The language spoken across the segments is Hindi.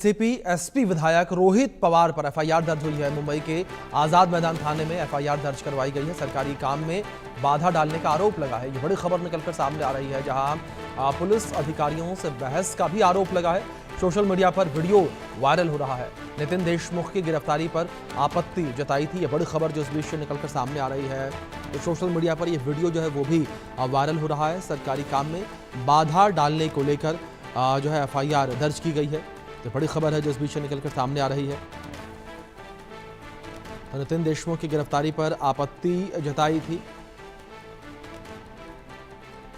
एनसीपी एसपी विधायक रोहित पवार पर एफआईआर दर्ज हुई है। मुंबई के आजाद मैदान थाने में एफआईआर दर्ज करवाई गई है। सरकारी काम में बाधा डालने का आरोप लगा है। ये बड़ी खबर निकलकर सामने आ रही है, जहां पुलिस अधिकारियों से बहस का भी आरोप लगा है। सोशल मीडिया पर वीडियो वायरल हो रहा है। नितिन देशमुख की गिरफ्तारी पर आपत्ति जताई थी। ये बड़ी खबर जो इस बीच से निकलकर सामने आ रही है, तो सोशल मीडिया पर ये वीडियो जो है वो भी वायरल हो रहा है। सरकारी काम में बाधा डालने को लेकर जो है एफआईआर दर्ज की गई है। तो बड़ी खबर है जो इस बीच से निकलकर सामने आ रही है। नितिन देशमुख की गिरफ्तारी पर आपत्ति जताई थी।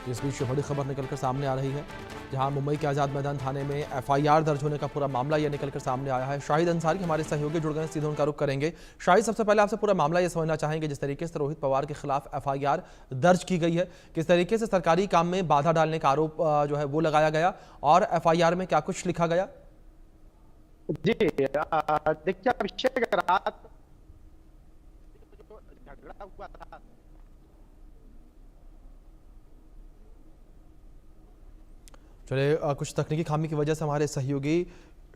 इस बीच बड़ी खबर निकलकर सामने आ रही है, जहां मुंबई के आजाद मैदान थाने में एफआईआर दर्ज होने का पूरा मामला यह निकलकर सामने आया है। शाहिद अंसारी हमारे सहयोगी जुड़ गए, सीधे उनका रुख करेंगे। शाहिद, सबसे पहले आपसे पूरा मामला यह समझना चाहेंगे, जिस तरीके से रोहित पवार के खिलाफ एफआईआर दर्ज की गई है, किस तरीके से सरकारी काम में बाधा डालने का आरोप जो है वो लगाया गया और एफआईआर में क्या कुछ लिखा गया? जी देखिए, अभिषेक, रात जो झगड़ा हुआ था, चले कुछ तकनीकी खामी की वजह से हमारे सहयोगी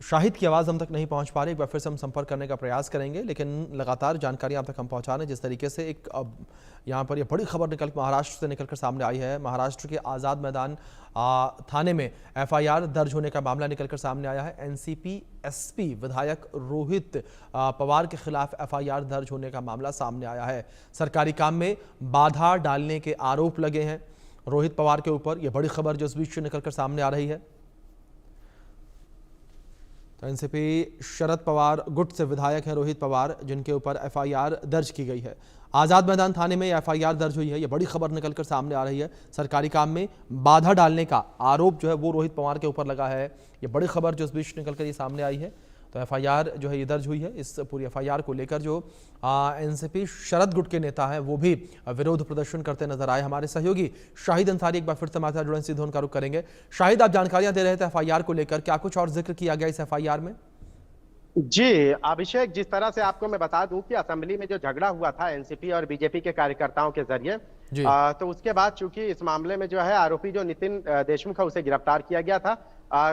शाहिद की आवाज़ हम तक नहीं पहुंच पा रही। एक बार फिर से हम संपर्क करने का प्रयास करेंगे, लेकिन लगातार जानकारी आप तक हम पहुंचा रहे हैं। जिस तरीके से एक अब यहाँ पर ये बड़ी खबर महाराष्ट्र से निकलकर सामने आई है। महाराष्ट्र के आज़ाद मैदान थाने में एफआईआर दर्ज होने का मामला निकलकर सामने आया है। एनसीपी एसपी विधायक रोहित पवार के खिलाफ एफआईआर दर्ज होने का मामला सामने आया है। सरकारी काम में बाधा डालने के आरोप लगे हैं रोहित पवार के ऊपर। यह बड़ी खबर जो इस बीच से निकलकर सामने आ रही है। तो एनसीपी शरद पवार गुट से विधायक हैं रोहित पवार, जिनके ऊपर एफआईआर दर्ज की गई है। आजाद मैदान थाने में एफआईआर दर्ज हुई है। यह बड़ी खबर निकलकर सामने आ रही है। सरकारी काम में बाधा डालने का आरोप जो है वो रोहित पवार के ऊपर लगा है। यह बड़ी खबर जो इस बीच निकलकर ये सामने आई है। तो एफआईआर जो है ये दर्ज हुई है। इस पूरी एफआईआर को लेकर जो एनसीपी शरद गुट के नेता हैं वो भी विरोध प्रदर्शन करते नजर आए। हमारे सहयोगी शाहिद अंसारी एक बार फिर से हमारे साथ जुड़े, सीधे उनका रुख करेंगे। शाहिद, आप जानकारियां दे रहे थे एफआईआर को लेकर, क्या कुछ और जिक्र किया गया इस एफआईआर में? जी अभिषेक, जिस तरह से आपको मैं बता दूं कि असेंबली में जो झगड़ा हुआ था एनसीपी और बीजेपी के कार्यकर्ताओं के जरिए, तो उसके बाद चूंकि इस मामले में जो है आरोपी जो नितिन देशमुख है उसे गिरफ्तार किया गया था।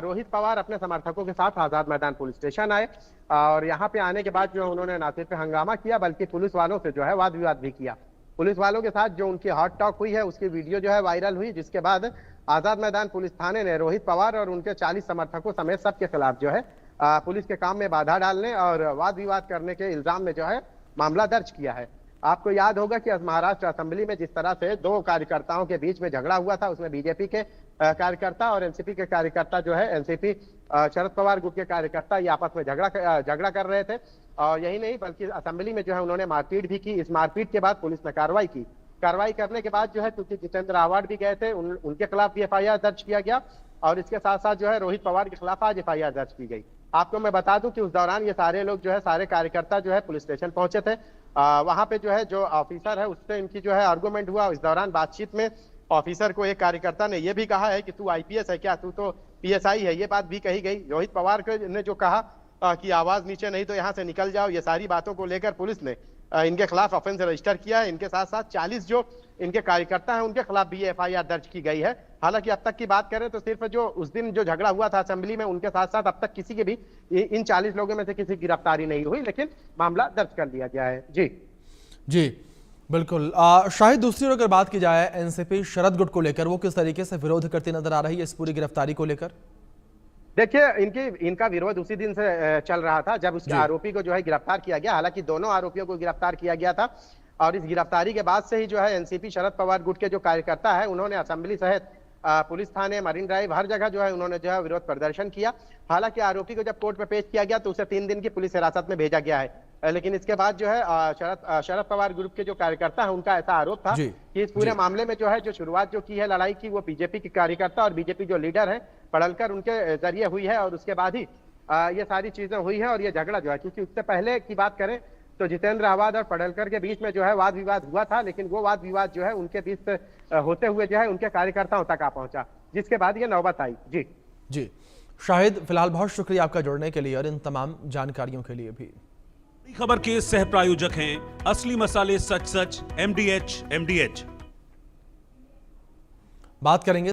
रोहित पवार अपने समर्थकों के साथ आजाद मैदान पुलिस स्टेशन आए और यहाँ पे आने के बाद जो उन्होंने ना सिर्फ हंगामा किया बल्कि पुलिस वालों से जो है वाद विवाद भी किया। पुलिस वालों के साथ जो उनकी हॉट टॉक हुई है उसकी वीडियो जो है वायरल हुई, जिसके बाद आजाद मैदान पुलिस थाने ने रोहित पवार और उनके 40 समर्थकों समेत सबके खिलाफ जो है पुलिस के काम में बाधा डालने और वाद विवाद करने के इल्जाम में जो है मामला दर्ज किया है। आपको याद होगा कि महाराष्ट्र असेंबली में जिस तरह से दो कार्यकर्ताओं के बीच में झगड़ा हुआ था, उसमें बीजेपी के कार्यकर्ता और एनसीपी के कार्यकर्ता जो है एनसीपी शरद पवार गुट के कार्यकर्ता ये आपस में झगड़ा कर रहे थे। और यही नहीं बल्कि असेंबली में जो है उन्होंने मारपीट भी की। इस मारपीट के बाद पुलिस ने कार्रवाई की। कार्रवाई करने के बाद जो है क्योंकि जितेंद्र आव्हाड भी गए थे, उनके खिलाफ भी एफआईआर दर्ज किया गया और इसके साथ साथ जो है रोहित पवार के खिलाफ आज एफआईआर दर्ज की गई। आपको मैं बता दूं कि उस दौरान ये सारे लोग जो है सारे कार्यकर्ता जो है पुलिस स्टेशन पहुंचे थे। वहां पे जो है जो ऑफिसर है उससे इनकी जो है आर्गुमेंट हुआ। इस दौरान बातचीत में ऑफिसर को एक कार्यकर्ता ने यह भी कहा है कि तू आईपीएस है क्या, तू तो पीएसआई है, ये बात भी कही गई। रोहित पवार ने जो कहा कि आवाज नीचे नहीं तो यहाँ से निकल जाओ, ये सारी बातों को लेकर पुलिस ने इनके खिलाफ ऑफेंस रजिस्टर किया है। इनके साथ साथ 40 जो इनके कार्यकर्ता हैं उनके खिलाफ भी एफआईआर दर्ज की गई है। हालांकि अब तक की बात करें तो सिर्फ जो उस दिन जो झगड़ा हुआ था असेंबली में उनके साथ साथ अब तक किसी के भी इन 40 लोगों में से किसी की गिरफ्तारी नहीं हुई, लेकिन मामला दर्ज कर लिया गया है। जी बिल्कुल। शायद दूसरी ओर अगर बात की जाए एनसीपी शरद गुट को लेकर, वो किस तरीके से विरोध करती नजर आ रही है इस पूरी गिरफ्तारी को लेकर? देखिए, इनका विरोध उसी दिन से चल रहा था जब उस आरोपी को जो है गिरफ्तार किया गया। हालांकि दोनों आरोपियों को गिरफ्तार किया गया था और इस गिरफ्तारी के बाद से ही जो है एनसीपी शरद पवार गुट के जो कार्यकर्ता है उन्होंने असेंबली सहित पुलिस थाने, मरीन ड्राइव, हर जगह जो है उन्होंने जो है विरोध प्रदर्शन किया। हालांकि आरोपी को जब कोर्ट में पेश किया गया तो उसे 3 दिन की पुलिस हिरासत में भेजा गया है। लेकिन इसके बाद जो है शरद पवार ग्रुप के जो कार्यकर्ता है उनका ऐसा आरोप था कि इस पूरे मामले में जो है जो शुरुआत जो की है लड़ाई की वो बीजेपी के कार्यकर्ता और बीजेपी जो लीडर है पडळकर उनके जरिए हुई है और उसके बाद ही ये सारी चीजें हुई है। और ये झगड़ा जो है, क्योंकि उससे पहले की बात करें तो जितेंद्र आव्हाड और पडळकर के बीच में जो है वाद विवाद हुआ था, लेकिन वो वाद विवाद जो है उनके बीच होते हुए जो है उनके कार्यकर्ताओं तक आ पहुंचा, जिसके बाद ये नौबत आई। जी शाहिद, फिलहाल बहुत शुक्रिया आपका जुड़ने के लिए और इन तमाम जानकारियों के लिए भी। खबर के सह प्रायोजक हैं असली मसाले सच सच MDH। बात करेंगे